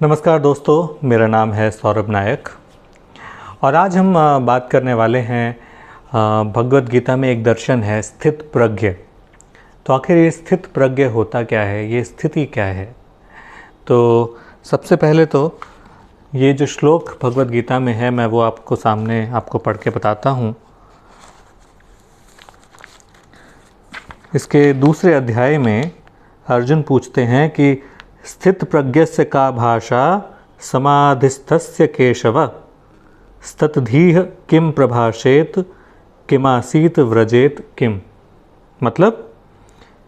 नमस्कार दोस्तों, मेरा नाम है सौरभ नायक और आज हम बात करने वाले हैं भगवद गीता में एक दर्शन है स्थित प्रज्ञ। तो आखिर ये स्थित प्रज्ञ होता क्या है, ये स्थिति क्या है? तो सबसे पहले तो ये जो श्लोक भगवद गीता में है मैं वो आपको सामने आपको पढ़ के बताता हूँ। इसके दूसरे अध्याय में अर्जुन पूछते हैं कि स्थित प्रज्ञस्य का भाषा समाधिस्थस्य केशव स्ततधीह किम प्रभाषेत किमासीत व्रजेत किम। मतलब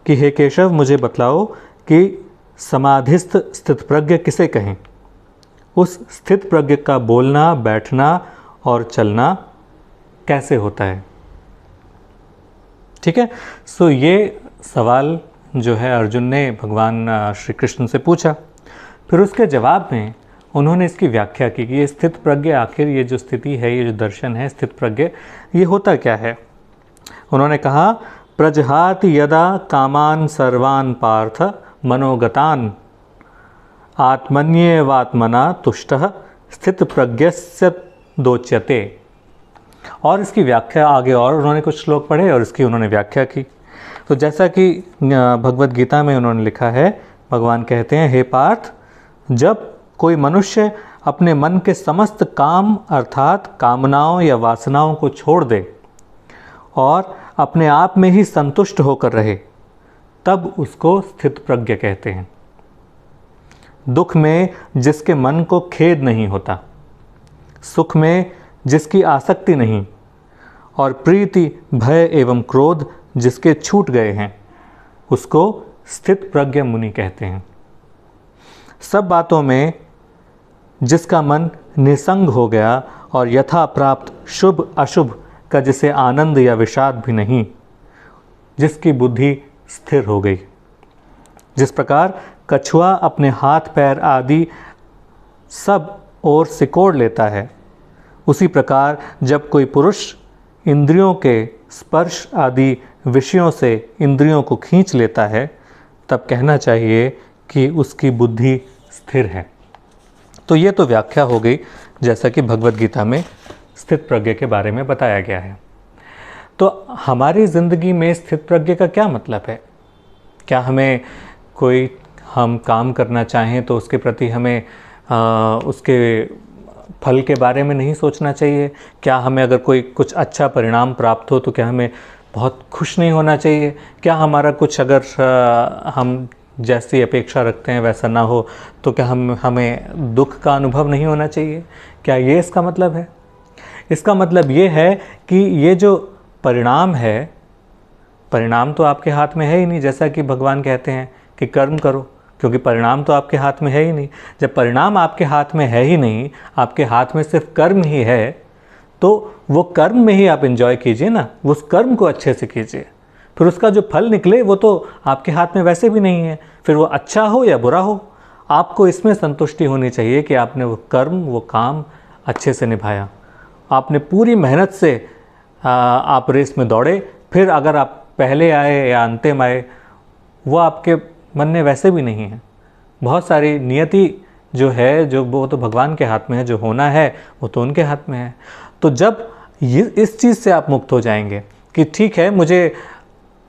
कि हे केशव, मुझे बतलाओ कि समाधिस्थ स्थित प्रज्ञ किसे कहें। उस स्थित प्रज्ञ का बोलना, बैठना और चलना कैसे होता है। ठीक है, सो ये सवाल जो है अर्जुन ने भगवान श्री कृष्ण से पूछा। फिर उसके जवाब में उन्होंने इसकी व्याख्या की कि ये स्थित प्रज्ञ, आखिर ये जो स्थिति है, ये जो दर्शन है स्थित प्रज्ञ, ये होता क्या है। उन्होंने कहा, प्रजहाति यदा कामान सर्वान पार्थ मनोगतान आत्मन्येवात्मना तुष्टः स्थित प्रज्ञस्य दोच्यते। और इसकी व्याख्या आगे और उन्होंने कुछ श्लोक पढ़े और इसकी उन्होंने व्याख्या की। तो जैसा कि भगवद गीता में उन्होंने लिखा है, भगवान कहते हैं, हे पार्थ, जब कोई मनुष्य अपने मन के समस्त काम अर्थात कामनाओं या वासनाओं को छोड़ दे और अपने आप में ही संतुष्ट होकर रहे, तब उसको स्थित प्रज्ञ कहते हैं। दुख में जिसके मन को खेद नहीं होता, सुख में जिसकी आसक्ति नहीं और प्रीति, भय एवं क्रोध जिसके छूट गए हैं, उसको स्थित प्रज्ञ मुनि कहते हैं। सब बातों में जिसका मन निसंग हो गया और यथा प्राप्त शुभ अशुभ का जिसे आनंद या विषाद भी नहीं, जिसकी बुद्धि स्थिर हो गई। जिस प्रकार कछुआ अपने हाथ पैर आदि सब ओर सिकोड़ लेता है, उसी प्रकार जब कोई पुरुष इंद्रियों के स्पर्श आदि विषयों से इंद्रियों को खींच लेता है, तब कहना चाहिए कि उसकी बुद्धि स्थिर है। तो ये तो व्याख्या हो गई जैसा कि भगवद गीता में स्थित प्रज्ञ के बारे में बताया गया है। तो हमारी ज़िंदगी में स्थित प्रज्ञ का क्या मतलब है? क्या हमें कोई हम काम करना चाहें तो उसके प्रति हमें उसके फल के बारे में नहीं सोचना चाहिए? क्या हमें अगर कोई कुछ अच्छा परिणाम प्राप्त हो तो क्या हमें बहुत खुश नहीं होना चाहिए? क्या हमारा कुछ अगर हम जैसी अपेक्षा रखते हैं वैसा ना हो तो क्या हमें दुख का अनुभव नहीं होना चाहिए? क्या ये इसका मतलब है? इसका मतलब ये है कि ये जो परिणाम है, परिणाम तो आपके हाथ में है ही नहीं। जैसा कि भगवान कहते हैं कि कर्म करो, क्योंकि परिणाम तो आपके हाथ में है ही नहीं। जब परिणाम आपके हाथ में है ही नहीं, आपके हाथ में सिर्फ कर्म ही है, तो वो कर्म में ही आप एंजॉय कीजिए ना, उस कर्म को अच्छे से कीजिए। फिर उसका जो फल निकले वो तो आपके हाथ में वैसे भी नहीं है, फिर वो अच्छा हो या बुरा हो, आपको इसमें संतुष्टि होनी चाहिए कि आपने वो कर्म, वो काम अच्छे से निभाया। आपने पूरी मेहनत से आप रेस में दौड़े, फिर अगर आप पहले आए या अंतिम आए, वो आपके मन में वैसे भी नहीं है। बहुत सारी नियति जो है, जो वो तो भगवान के हाथ में है, जो होना है वो तो उनके हाथ में है। तो जब ये इस चीज़ से आप मुक्त हो जाएंगे कि ठीक है, मुझे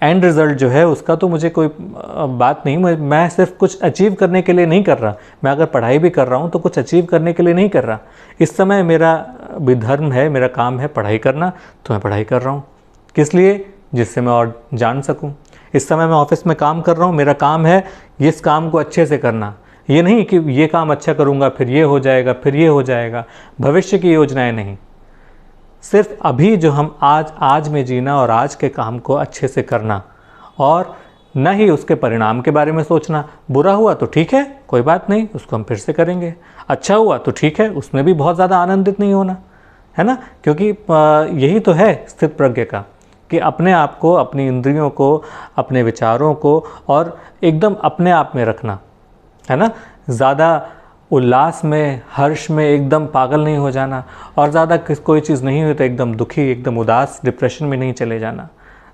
एंड रिज़ल्ट जो है उसका तो मुझे कोई बात नहीं, मैं सिर्फ कुछ अचीव करने के लिए नहीं कर रहा। मैं अगर पढ़ाई भी कर रहा हूँ तो कुछ अचीव करने के लिए नहीं कर रहा। इस समय मेरा भी धर्म है, मेरा काम है पढ़ाई करना, तो मैं पढ़ाई कर रहा हूँ। किस लिए? जिससे मैं और जान सकूँ। इस समय मैं ऑफिस में काम कर रहा हूँ, मेरा काम है इस काम को अच्छे से करना। ये नहीं कि ये काम अच्छा करूँगा फिर ये हो जाएगा, फिर ये हो जाएगा। भविष्य की योजनाएं नहीं, सिर्फ अभी जो हम आज में जीना और आज के काम को अच्छे से करना, और न ही उसके परिणाम के बारे में सोचना। बुरा हुआ तो ठीक है, कोई बात नहीं, उसको हम फिर से करेंगे। अच्छा हुआ तो ठीक है, उसमें भी बहुत ज़्यादा आनंदित नहीं होना, है ना। क्योंकि यही तो है स्थित प्रज्ञ का, कि अपने आप को, अपनी इंद्रियों को, अपने विचारों को और एकदम अपने आप में रखना, है ना। ज़्यादा उल्लास में, हर्ष में एकदम पागल नहीं हो जाना, और ज़्यादा कोई चीज़ नहीं हुई तो एकदम दुखी, एकदम उदास, डिप्रेशन में नहीं चले जाना।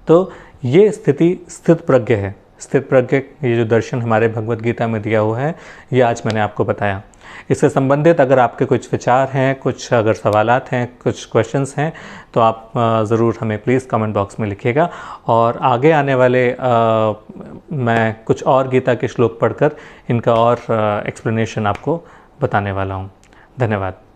तो ये स्थिति स्थित प्रज्ञ है। स्थित प्रज्ञ ये जो दर्शन हमारे भगवद गीता में दिया हुआ है, ये आज मैंने आपको बताया। इससे संबंधित अगर आपके कुछ विचार हैं, कुछ अगर सवालात हैं, कुछ क्वेश्चंस हैं, तो आप ज़रूर हमें प्लीज़ कमेंट बॉक्स में लिखिएगा। और आगे आने वाले मैं कुछ और गीता के श्लोक पढ़कर इनका और एक्सप्लेनेशन आपको बताने वाला हूँ। धन्यवाद।